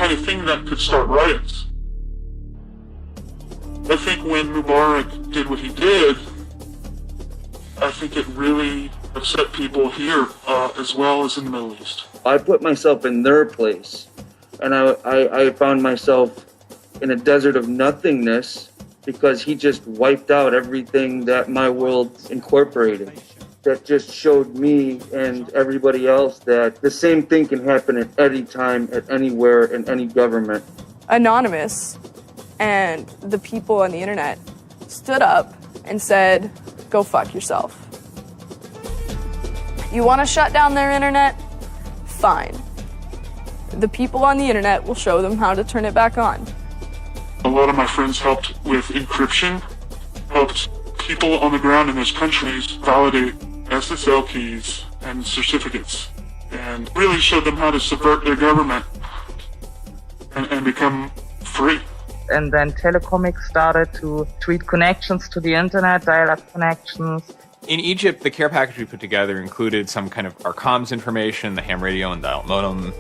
kind of thing that could start riots. I think when Mubarak did what he did, I think it really upset people here as well as in the Middle East. I put myself in their place, and I found myself in a desert of nothingness because he just wiped out everything that my world incorporated. That just showed me and everybody else that the same thing can happen at any time, at anywhere, in any government. Anonymous and the people on the internet stood up and said, go fuck yourself. You want to shut down their internet? Fine. The people on the internet will show them how to turn it back on. A lot of my friends helped with encryption, helped people on the ground in those countries validate SSL keys and certificates, and really showed them how to subvert their government and become free. And then Telecomics started to tweet connections to the internet, dial-up connections. In Egypt, the care package we put together included some kind of our comms information, the ham radio and dial modem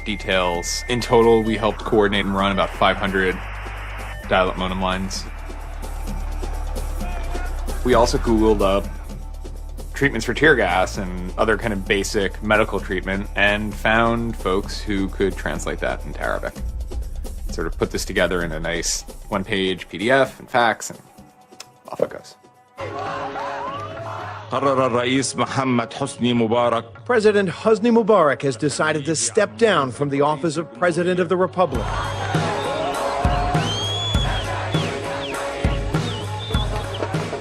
details. In total, we helped coordinate and run about 500 dial-up modem lines. We also Googled up treatments for tear gas and other kind of basic medical treatment and found folks who could translate that into Arabic. Sort of put this together in a nice one-page PDF and fax, and off it goes. President Hosni Mubarak has decided to step down from the office of President of the Republic.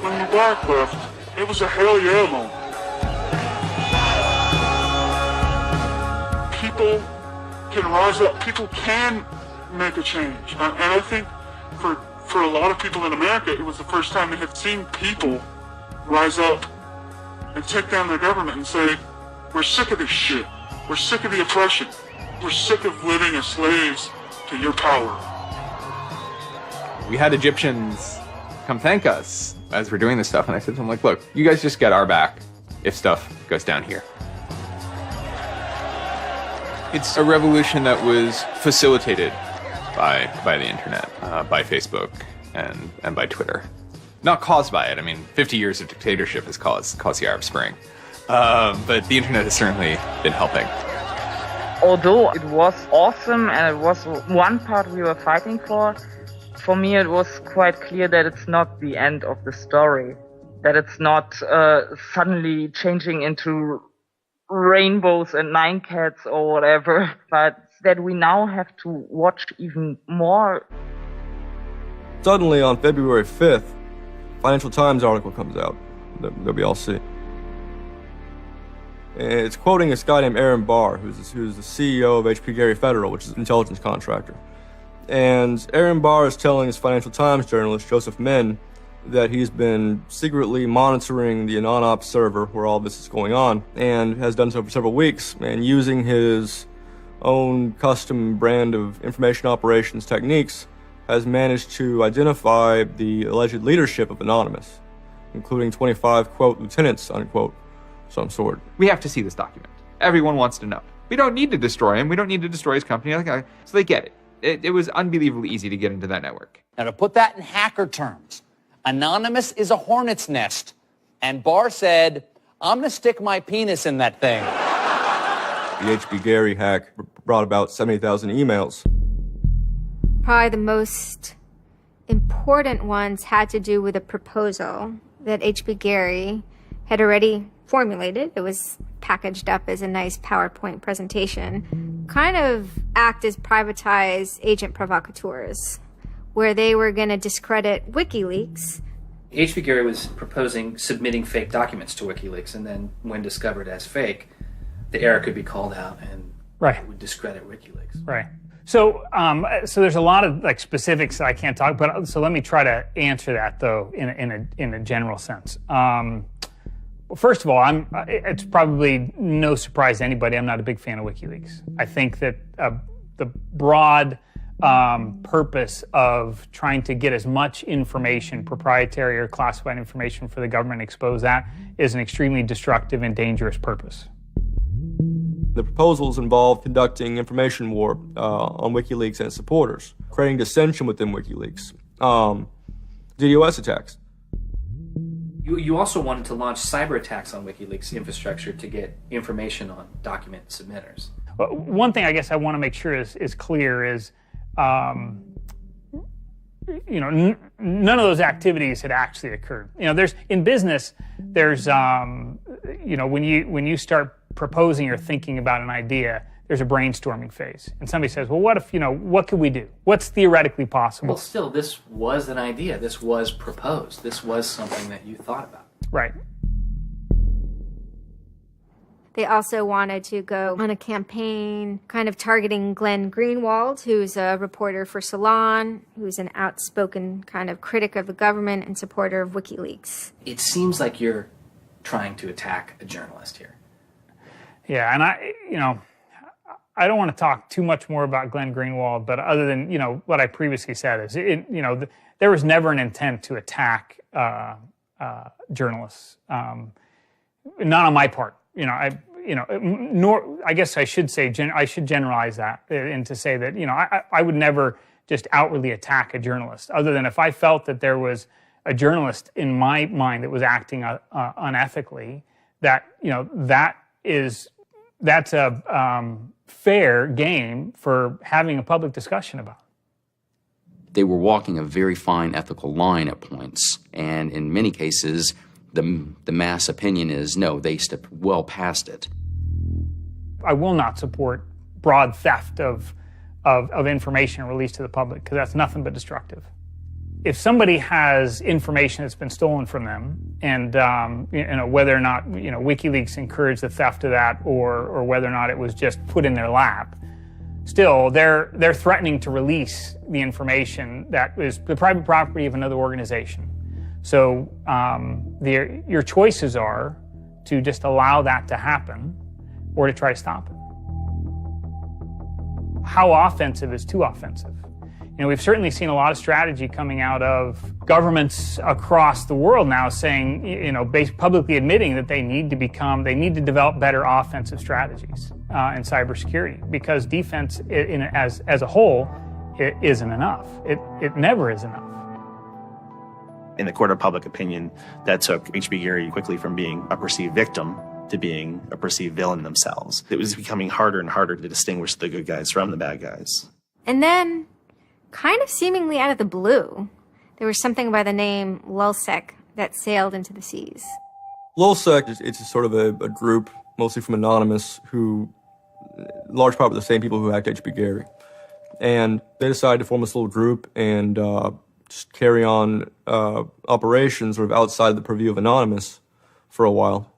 When Mubarak left, it was a hell yeah moment. People can rise up, people can make a change. And I think for a lot of people in America, it was the first time they had seen people rise up and take down their government and say, we're sick of this shit. We're sick of the oppression. We're sick of living as slaves to your power. We had Egyptians come thank us as we're doing this stuff, and I said to them, like, look, you guys just get our back if stuff goes down here. It's a revolution that was facilitated by the internet, by Facebook and by Twitter. Not caused by it. I mean, 50 years of dictatorship has caused the Arab Spring. But the internet has certainly been helping. Although it was awesome and it was one part we were fighting for me it was quite clear that it's not the end of the story. That it's not suddenly changing into rainbows and nine cats or whatever, but that we now have to watch even more. Suddenly on February 5th, Financial Times article comes out that we all see. It's quoting this guy named Aaron Barr, who's the CEO of HP Gary Federal, which is an intelligence contractor. And Aaron Barr is telling his Financial Times journalist, Joseph Min, that he's been secretly monitoring the AnonOps server where all this is going on, and has done so for several weeks, and using his own custom brand of information operations techniques, has managed to identify the alleged leadership of Anonymous, including 25, quote, lieutenants, unquote, some sort. We have to see this document. Everyone wants to know. We don't need to destroy him. We don't need to destroy his company. So they get it. It was unbelievably easy to get into that network. Now, to put that in hacker terms, Anonymous is a hornet's nest. And Barr said, I'm going to stick my penis in that thing. The HB Gary hack brought about 70,000 emails. Probably the most important ones had to do with a proposal that HB Gary had already formulated. It was packaged up as a nice PowerPoint presentation, kind of act as privatized agent provocateurs, where they were going to discredit WikiLeaks. HB Gary was proposing submitting fake documents to WikiLeaks, and then when discovered as fake, the error could be called out and it would discredit WikiLeaks. Right. So there's a lot of specifics I can't talk about. So let me try to answer that though in a general sense. First of all, it's probably no surprise to anybody. I'm not a big fan of WikiLeaks. I think that the broad purpose of trying to get as much information, proprietary or classified information for the government, expose that, is an extremely destructive and dangerous purpose. The proposals involved conducting information war on WikiLeaks and its supporters, creating dissension within WikiLeaks, DDoS attacks. You also wanted to launch cyber attacks on WikiLeaks infrastructure to get information on document submitters. Well, one thing I guess I want to make sure is clear is, none of those activities had actually occurred. In business, there's, when you start proposing or thinking about an idea, there's a brainstorming phase. And somebody says, well, what could we do? What's theoretically possible? Well, still, this was an idea. This was proposed. This was something that you thought about. Right. They also wanted to go on a campaign kind of targeting Glenn Greenwald, who's a reporter for Salon, who's an outspoken kind of critic of the government and supporter of WikiLeaks. It seems like you're trying to attack a journalist here. Yeah, and I don't want to talk too much more about Glenn Greenwald, but other than, what I previously said is, there was never an intent to attack journalists. Not on my part. I guess I should say, I should generalize that and to say that, I would never just outwardly attack a journalist, other than if I felt that there was a journalist in my mind that was acting unethically, that's a fair game for having a public discussion about. They were walking a very fine ethical line at points, and in many cases, the mass opinion is, no, they stepped well past it. I will not support broad theft of information released to the public, because that's nothing but destructive. If somebody has information that's been stolen from them, and whether or not WikiLeaks encouraged the theft of that, or whether or not it was just put in their lap, still they're threatening to release the information that is the private property of another organization. So your choices are to just allow that to happen, or to try to stop it. How offensive is too offensive? We've certainly seen a lot of strategy coming out of governments across the world now saying, publicly admitting that they need to develop better offensive strategies in cybersecurity, because defense as a whole, it isn't enough. It never is enough. In the court of public opinion, that took H.B. Gary quickly from being a perceived victim to being a perceived villain themselves. It was becoming harder and harder to distinguish the good guys from the bad guys. And then, kind of seemingly out of the blue, there was something by the name Lulzsec that sailed into the seas. Lulzsec, it's sort of a group, mostly from Anonymous, who, large part of the same people who hacked H.B. Gary. And they decided to form this little group and just carry on operations sort of outside the purview of Anonymous for a while.